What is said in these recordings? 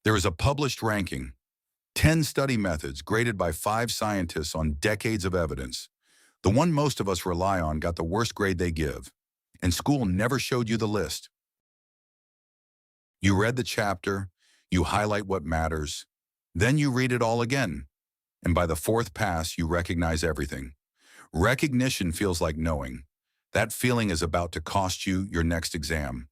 There is a published ranking, 10 study methods graded by 5 scientists on decades of evidence. The one most of us rely on got the worst grade they give, and school never showed you the list. You read the chapter, you highlight what matters, then you read it all again, and by the fourth pass, you recognize everything. Recognition feels like knowing. That feeling is about to cost you your next exam.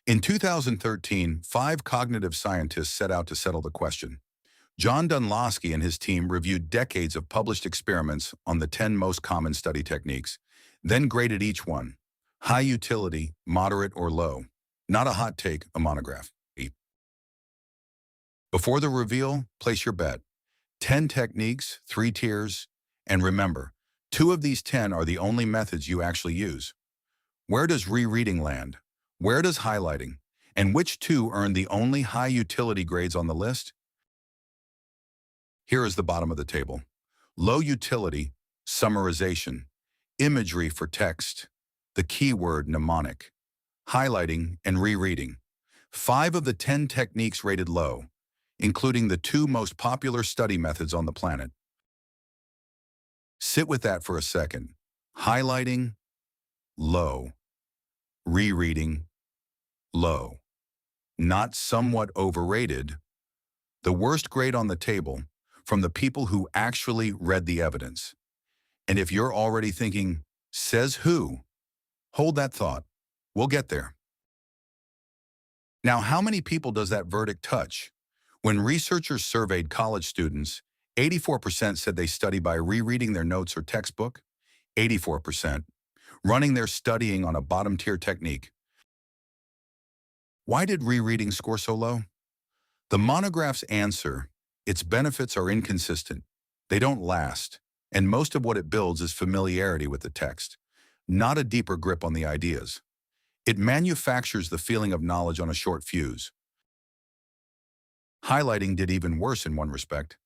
In 2013, 5 cognitive scientists set out to settle the question. John Dunlosky and his team reviewed decades of published experiments on the 10 most common study techniques, then graded each one, high utility, moderate, or low. Not a hot take, a monograph. Before the reveal, place your bet. 10 techniques, 3 tiers, and remember, 2 of these 10 are the only methods you actually use. Where does rereading land? Where does highlighting? And which 2 earn the only high utility grades on the list? Here is the bottom of the table. Low utility, summarization, imagery for text, the keyword mnemonic, highlighting and rereading. 5 of the 10 techniques rated low, including the 2 most popular study methods on the planet. Sit with that for a second. Highlighting, low. Rereading, low. Not somewhat overrated. The worst grade on the table from the people who actually read the evidence. And if you're already thinking, says who? Hold that thought. We'll get there. Now, how many people does that verdict touch? When researchers surveyed college students, 84% said they study by rereading their notes or textbook. 84%. Running their studying on a bottom-tier technique. Why did rereading score so low? The monograph's answer, its benefits are inconsistent. They don't last, and most of what it builds is familiarity with the text, not a deeper grip on the ideas. It manufactures the feeling of knowledge on a short fuse. Highlighting did even worse in one respect.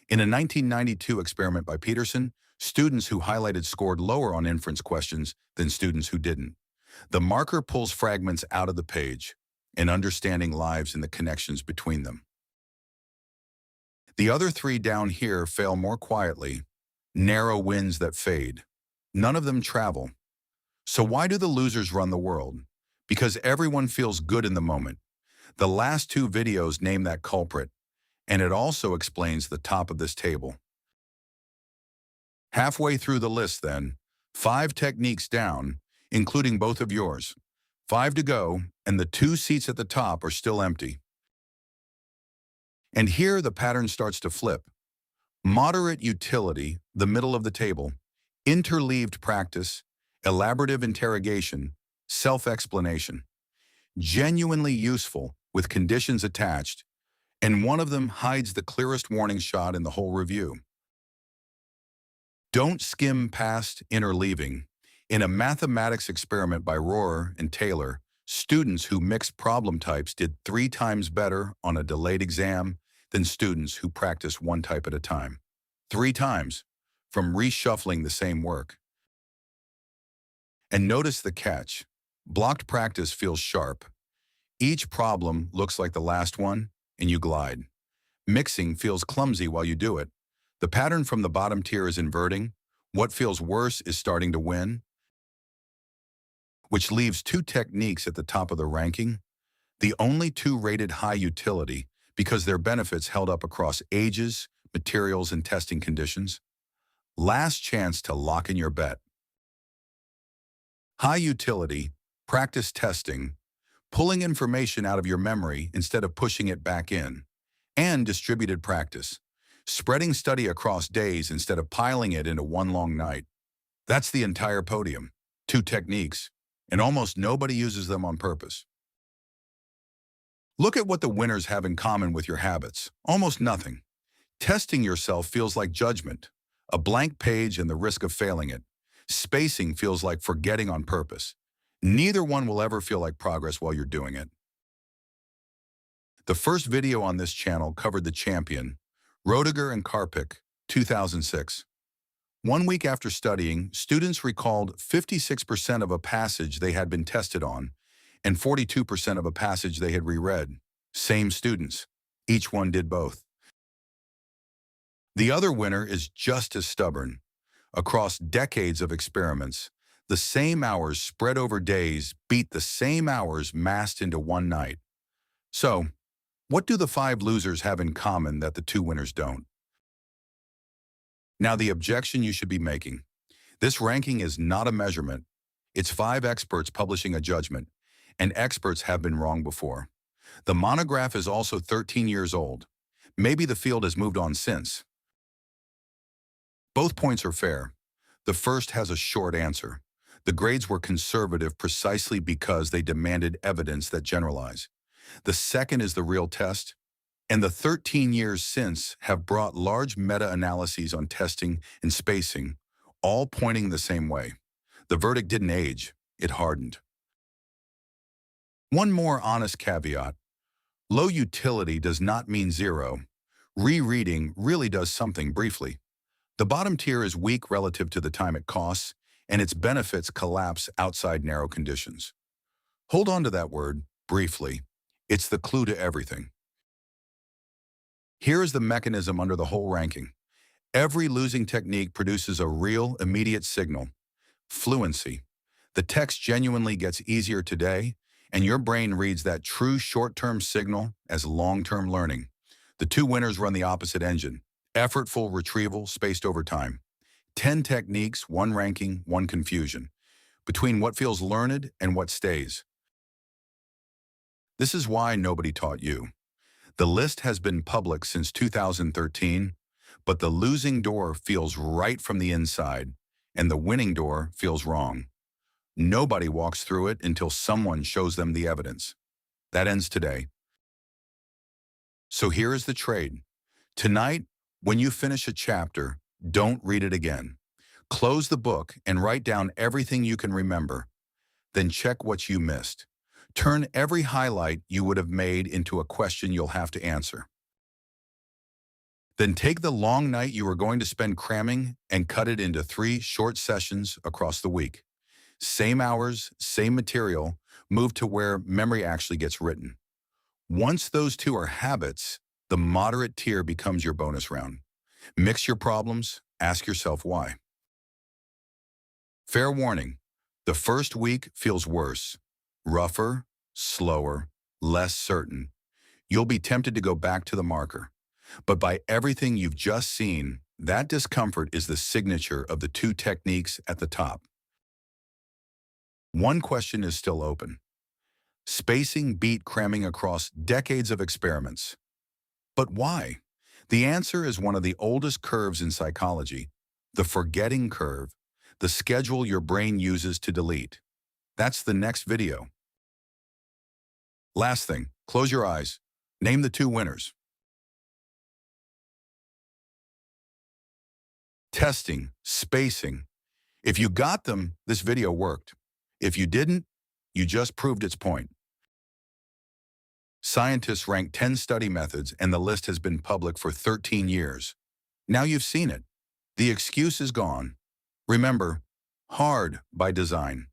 In a 1992 experiment by Peterson, students who highlighted scored lower on inference questions than students who didn't. The marker pulls fragments out of the page, and understanding lies in the connections between them. The other 3 down here fail more quietly, narrow winds that fade. None of them travel. So why do the losers run the world? Because everyone feels good in the moment. The last 2 videos name that culprit, and it also explains the top of this table. Halfway through the list then, 5 techniques down, including both of yours. 5 to go, and the 2 seats at the top are still empty. And here the pattern starts to flip. Moderate utility, the middle of the table, interleaved practice, elaborative interrogation, self-explanation. Genuinely useful, with conditions attached, and one of them hides the clearest warning shot in the whole review. Don't skim past interleaving. In a mathematics experiment by Rohr and Taylor, students who mixed problem types did 3 times better on a delayed exam than students who practiced one type at a time. 3 times, from reshuffling the same work. And notice the catch. Blocked practice feels sharp. Each problem looks like the last one, and you glide. Mixing feels clumsy while you do it. The pattern from the bottom tier is inverting. What feels worse is starting to win, which leaves 2 techniques at the top of the ranking, the only 2 rated high utility because their benefits held up across ages, materials, and testing conditions. Last chance to lock in your bet. High utility, practice testing, pulling information out of your memory instead of pushing it back in, and distributed practice, spreading study across days instead of piling it into one long night. That's the entire podium. 2 techniques, and almost nobody uses them on purpose. Look at what the winners have in common with your habits. Almost nothing. Testing yourself feels like judgment, a blank page and the risk of failing it. Spacing feels like forgetting on purpose. Neither one will ever feel like progress while you're doing it. The first video on this channel covered the champion, Roediger and Karpicke, 2006. 1 week after studying, students recalled 56% of a passage they had been tested on and 42% of a passage they had reread. Same students. Each one did both. The other winner is just as stubborn. Across decades of experiments, the same hours spread over days beat the same hours massed into one night. So, what do the 5 losers have in common that the 2 winners don't? Now, the objection you should be making. This ranking is not a measurement. It's 5 experts publishing a judgment, and experts have been wrong before. The monograph is also 13 years old. Maybe the field has moved on since. Both points are fair. The first has a short answer. The grades were conservative precisely because they demanded evidence that generalize. The second is the real test, and the 13 years since have brought large meta-analyses on testing and spacing, all pointing the same way. The verdict didn't age, it hardened. One more honest caveat. Low utility does not mean zero. Rereading really does something briefly. The bottom tier is weak relative to the time it costs, and its benefits collapse outside narrow conditions. Hold on to that word, briefly. It's the clue to everything. Here is the mechanism under the whole ranking. Every losing technique produces a real, immediate signal. Fluency. The text genuinely gets easier today, and your brain reads that true short-term signal as long-term learning. The 2 winners run the opposite engine. Effortful retrieval spaced over time. 10 techniques, 1 ranking, 1 confusion. Between what feels learned and what stays. This is why nobody taught you. The list has been public since 2013, but the losing door feels right from the inside, and the winning door feels wrong. Nobody walks through it until someone shows them the evidence. That ends today. So here is the trade. Tonight, when you finish a chapter, don't read it again. Close the book and write down everything you can remember. Then check what you missed. Turn every highlight you would have made into a question you'll have to answer. Then take the long night you were going to spend cramming and cut it into 3 short sessions across the week. Same hours, same material, move to where memory actually gets written. Once those 2 are habits, the moderate tier becomes your bonus round. Mix your problems, ask yourself why. Fair warning, the first week feels worse. Rougher, slower, less certain. You'll be tempted to go back to the marker. But by everything you've just seen, that discomfort is the signature of the 2 techniques at the top. One question is still open. Spacing beat cramming across decades of experiments. But why? The answer is one of the oldest curves in psychology, the forgetting curve, the schedule your brain uses to delete. That's the next video. Last thing, close your eyes. Name the 2 winners. Testing, spacing. If you got them, this video worked. If you didn't, you just proved its point. Scientists ranked 10 study methods, and the list has been public for 13 years. Now you've seen it. The excuse is gone. Remember, hard by design.